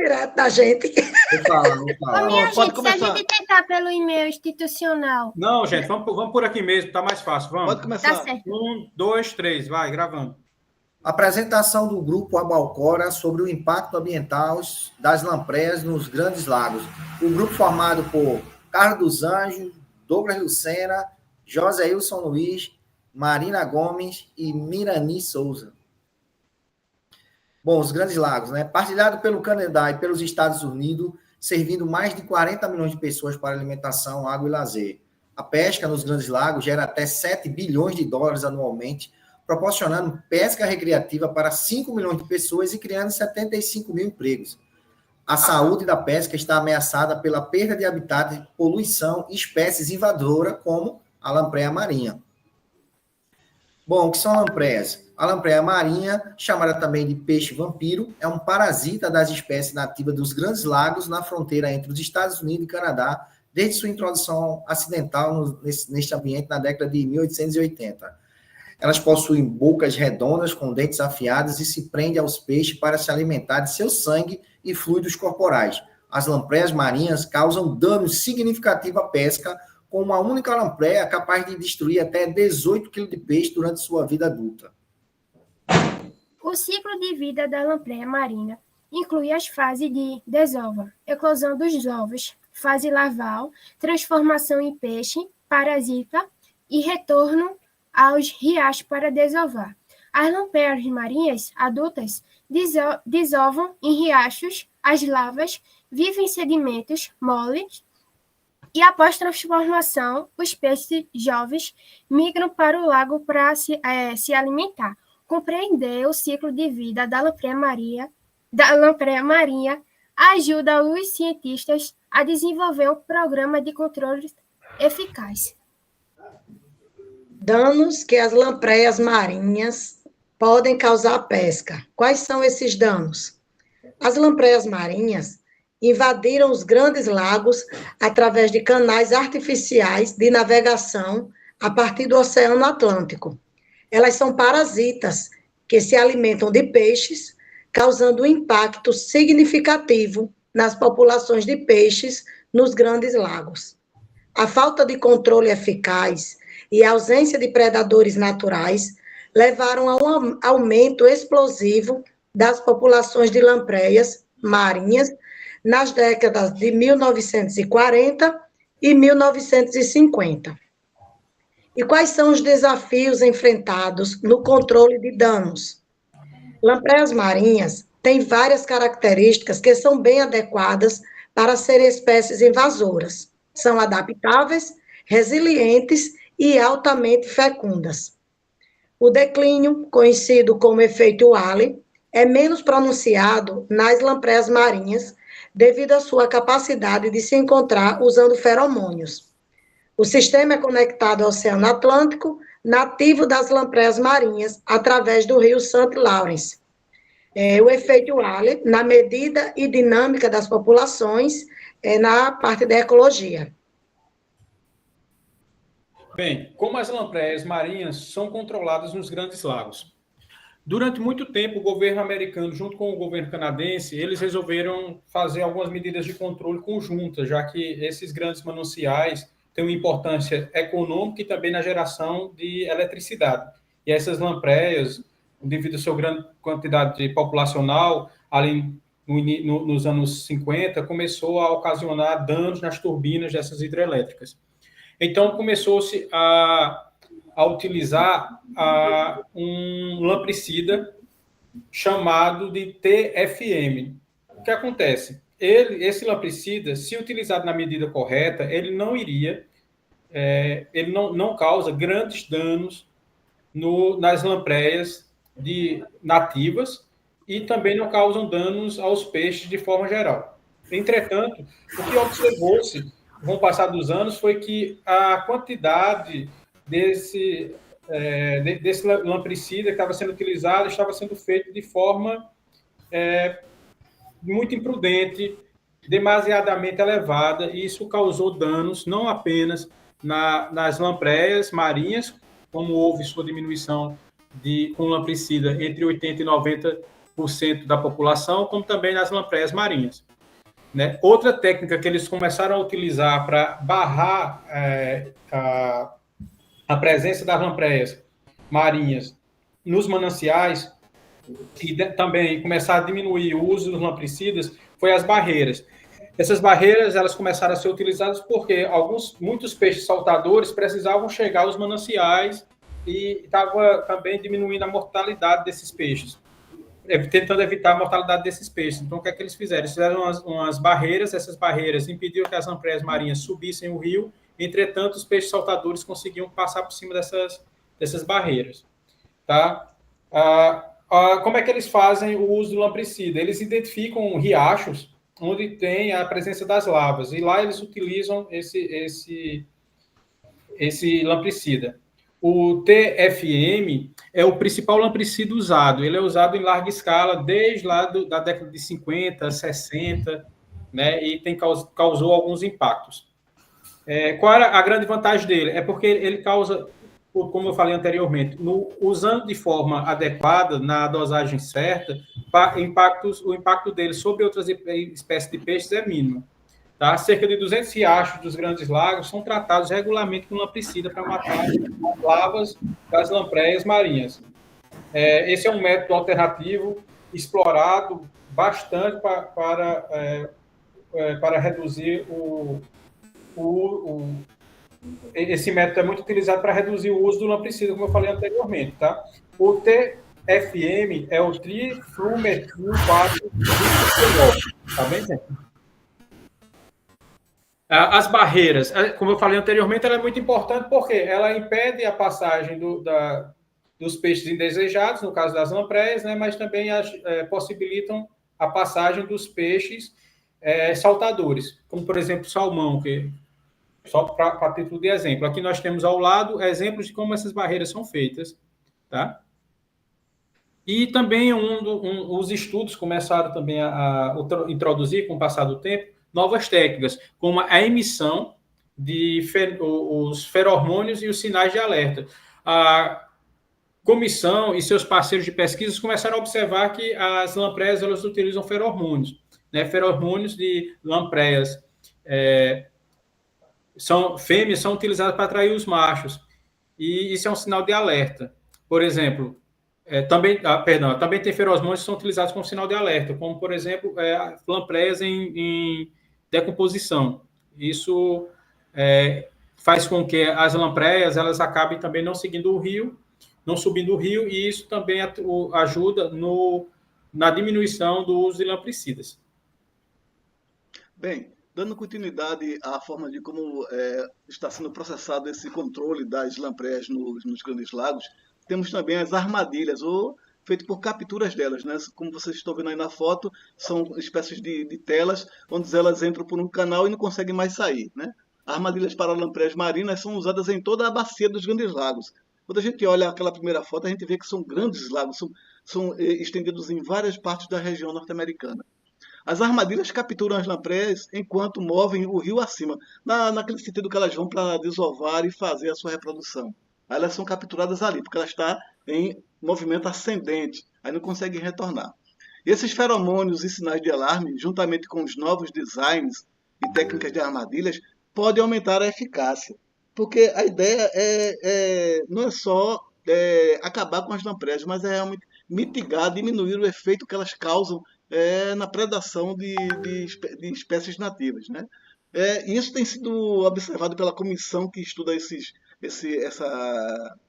direto da gente. Vou falar. Ô, minha gente, se a gente tentar pelo e-mail institucional. Não, gente, vamos por aqui mesmo, tá mais fácil. Vamos. Pode começar. Tá certo. 1, 2, 3, vai, gravando. Apresentação do grupo Abalcora sobre o impacto ambiental das lampreias nos Grandes Lagos. O grupo formado por Carlos dos Anjos, Douglas Lucena, José Wilson Luiz, Marina Gomes e Mirani Souza. Bom, os Grandes Lagos, né? Partilhado pelo Canadá e pelos Estados Unidos, servindo mais de 40 milhões de pessoas para alimentação, água e lazer. A pesca nos Grandes Lagos gera até 7 bilhões de dólares anualmente, proporcionando pesca recreativa para 5 milhões de pessoas e criando 75 mil empregos. A saúde da pesca está ameaçada pela perda de habitat, poluição e espécies invasoras, como a lampreia marinha. Bom, o que são lampreias? A lampreia marinha, chamada também de peixe vampiro, é um parasita das espécies nativas dos Grandes Lagos na fronteira entre os Estados Unidos e Canadá, desde sua introdução acidental neste ambiente na década de 1880. Elas possuem bocas redondas com dentes afiados e se prendem aos peixes para se alimentar de seu sangue e fluidos corporais. As lampreias marinhas causam danos significativos à pesca, com uma única lampreia capaz de destruir até 18 kg de peixe durante sua vida adulta. O ciclo de vida da lampreia marinha inclui as fases de desova, eclosão dos ovos, fase larval, transformação em peixe, parasita e retorno aos riachos para desovar. As lampreias marinhas adultas desovam em riachos, as larvas vivem em sedimentos moles e, após transformação, os peixes jovens migram para o lago para se alimentar. Compreender o ciclo de vida da lampreia marinha ajuda os cientistas a desenvolver um programa de controle eficaz. Danos que as lampreias marinhas podem causar à pesca. Quais são esses danos? As lampreias marinhas invadiram os grandes lagos através de canais artificiais de navegação a partir do Oceano Atlântico. Elas são parasitas que se alimentam de peixes, causando um impacto significativo nas populações de peixes nos grandes lagos. A falta de controle eficaz e a ausência de predadores naturais levaram a um aumento explosivo das populações de lampreias marinhas nas décadas de 1940 e 1950. E quais são os desafios enfrentados no controle de danos? Lampreias marinhas têm várias características que são bem adequadas para serem espécies invasoras. São adaptáveis, resilientes e altamente fecundas. O declínio, conhecido como efeito Walley, é menos pronunciado nas lampreias marinhas devido à sua capacidade de se encontrar usando feromônios. O sistema é conectado ao Oceano Atlântico, nativo das lampreias marinhas, através do rio St. Lawrence. O efeito Walley, na medida e dinâmica das populações, na parte da ecologia. Bem, como as lampreias marinhas são controladas nos Grandes Lagos? Durante muito tempo, o governo americano, junto com o governo canadense, eles resolveram fazer algumas medidas de controle conjuntas, já que esses grandes mananciais têm uma importância econômica e também na geração de eletricidade. E essas lampreias, devido à sua grande quantidade populacional, ali nos anos 50, começou a ocasionar danos nas turbinas dessas hidrelétricas. Então, começou-se a utilizar um lampricida chamado de TFM. O que acontece? Esse lampricida, se utilizado na medida correta, ele não causa grandes danos nas lampreias nativas e também não causam danos aos peixes de forma geral. Entretanto, o que observou-se com o passar dos anos foi que a quantidade desse lampricida que estava sendo utilizado estava sendo feito de forma muito imprudente, demasiadamente elevada, e isso causou danos não apenas nas lampreias marinhas, como houve sua diminuição com lampricida entre 80 e 10% da população, como também nas lampreias marinhas. Né? Outra técnica que eles começaram a utilizar para barrar a presença das lampreias marinhas nos mananciais e também começar a diminuir o uso dos lampricidas foi as barreiras. Essas barreiras elas começaram a ser utilizadas porque muitos peixes saltadores precisavam chegar aos mananciais e estava também diminuindo a mortalidade desses peixes, tentando evitar a mortalidade desses peixes. Então, o que é que eles fizeram? Eles fizeram umas barreiras, essas barreiras impediram que as lampreias marinhas subissem o rio, entretanto, os peixes saltadores conseguiam passar por cima dessas barreiras. Tá? Como é que eles fazem o uso do lampricida? Eles identificam riachos onde tem a presença das lavas, e lá eles utilizam esse lampricida. O TFM é o principal lampricida usado. Ele é usado em larga escala desde lá da década de 50, 60, né, e causou alguns impactos. Qual era a grande vantagem dele? É porque ele causa, como eu falei anteriormente, usando de forma adequada, na dosagem certa, o impacto dele sobre outras espécies de peixes é mínimo. Tá? Cerca de 200 riachos dos grandes lagos são tratados regularmente com lampricida para matar as larvas das lampreias marinhas. Esse é um método alternativo explorado bastante para reduzir esse método é muito utilizado para reduzir o uso do lampricida, como eu falei anteriormente. Tá? O TFM é o triflumetil 4. Tá bem, gente? As barreiras, como eu falei anteriormente, ela é muito importante porque ela impede a passagem dos peixes indesejados, no caso das lampreias, né, mas também possibilitam a passagem dos peixes saltadores, como, por exemplo, salmão, que só para título de exemplo. Aqui nós temos ao lado exemplos de como essas barreiras são feitas. Tá? E também os estudos começaram também a introduzir, com o passar do tempo, novas técnicas, como a emissão os feromônios e os sinais de alerta. A comissão e seus parceiros de pesquisa começaram a observar que as lampreias elas utilizam feromônios, né? Feromônios de lampreias fêmeas são utilizadas para atrair os machos, e isso é um sinal de alerta. Por exemplo, também tem feromônios que são utilizados como sinal de alerta, como, por exemplo, lampreias em decomposição. Isso faz com que as lampreias elas acabem também não seguindo o rio, não subindo o rio, e isso também ajuda na diminuição do uso de lampricidas. Bem, dando continuidade à forma de como está sendo processado esse controle das lampreias nos grandes lagos, temos também as armadilhas, feito por capturas delas, né? Como vocês estão vendo aí na foto, são espécies de telas onde elas entram por um canal e não conseguem mais sair, né? Armadilhas para lampreias marinas são usadas em toda a bacia dos grandes lagos. Quando a gente olha aquela primeira foto, a gente vê que são grandes lagos, são estendidos em várias partes da região norte-americana. As armadilhas capturam as lampreias enquanto movem o rio acima, naquele sentido que elas vão para desovar e fazer a sua reprodução. Aí elas são capturadas ali, porque ela está em movimento ascendente, aí não conseguem retornar. E esses feromônios e sinais de alarme, juntamente com os novos designs e técnicas de armadilhas, podem aumentar a eficácia. Porque a ideia não é só acabar com as lampreias, mas é realmente mitigar, diminuir o efeito que elas causam na predação de espécies nativas, né? Isso tem sido observado pela comissão que estuda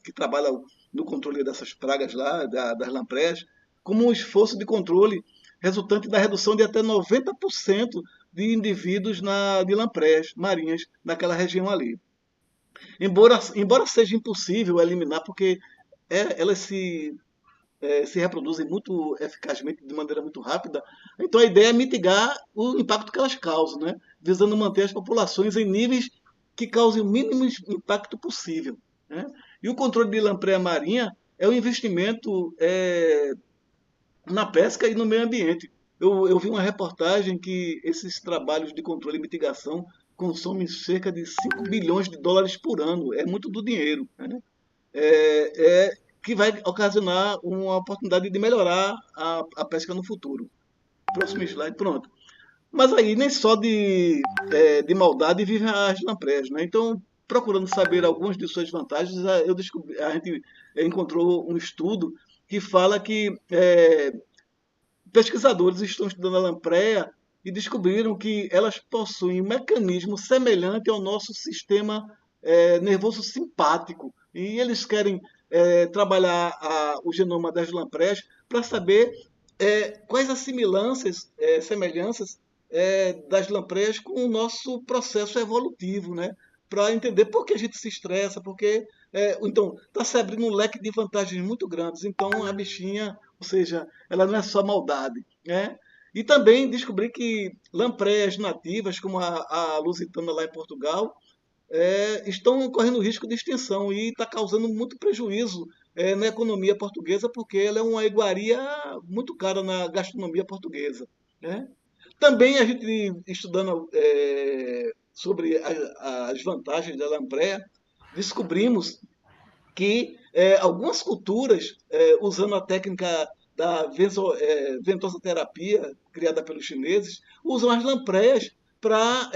que trabalha no controle dessas pragas lá, das lampreias, como um esforço de controle resultante da redução de até 90% de indivíduos de lampreias marinhas naquela região ali. Embora seja impossível eliminar, porque elas se reproduzem muito eficazmente, de maneira muito rápida, então a ideia é mitigar o impacto que elas causam, né? Visando manter as populações em níveis que causem o mínimo impacto possível, né? E o controle de lampreia marinha é um investimento na pesca e no meio ambiente. Eu vi uma reportagem que esses trabalhos de controle e mitigação consomem cerca de 5 bilhões de dólares por ano. É muito do dinheiro, né? que vai ocasionar uma oportunidade de melhorar a pesca no futuro. Próximo slide, pronto. Mas aí nem só de maldade vivem as lamprés, né? Então, procurando saber algumas de suas vantagens, a gente encontrou um estudo que fala que pesquisadores estão estudando a lampreia e descobriram que elas possuem um mecanismo semelhante ao nosso sistema nervoso simpático. E eles querem trabalhar o genoma das lamprés para saber quais as semelhanças das lamprés com o nosso processo evolutivo, né? Para entender por que a gente se estressa, porque então está se abrindo um leque de vantagens muito grandes. Então a bichinha, ou seja, ela não é só maldade, né? E também descobri que lamprés nativas, como a lusitana lá em Portugal, estão correndo risco de extinção e está causando muito prejuízo na economia portuguesa, porque ela é uma iguaria muito cara na gastronomia portuguesa, né? Também a gente, estudando sobre as vantagens da lampreia, descobrimos que algumas culturas, usando a técnica da ventosoterapia, criada pelos chineses, usam as lampreias para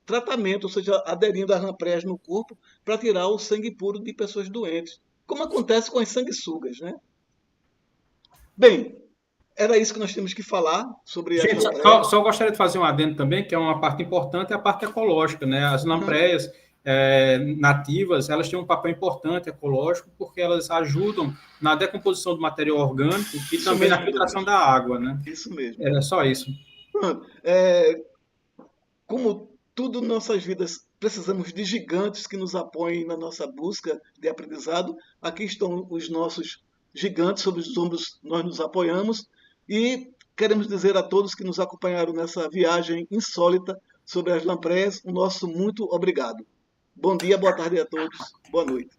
tratamento, ou seja, aderindo às lampreias no corpo para tirar o sangue puro de pessoas doentes, como acontece com as sanguessugas, né? Bem, era isso que nós temos que falar sobre as Gente, lampreias. só gostaria de fazer um adendo também, que é uma parte importante, é a parte ecológica, né? As lampreias nativas, elas têm um papel importante ecológico, porque elas ajudam na decomposição do material orgânico e Isso também na mesmo, filtração Denis. da água, né? Isso mesmo. É só isso. Pronto. Como tudo em nossas vidas precisamos de gigantes que nos apoiem na nossa busca de aprendizado, aqui estão os nossos gigantes, sobre os ombros nós nos apoiamos e queremos dizer a todos que nos acompanharam nessa viagem insólita sobre as lampreias, o nosso muito obrigado. Bom dia, boa tarde a todos, boa noite.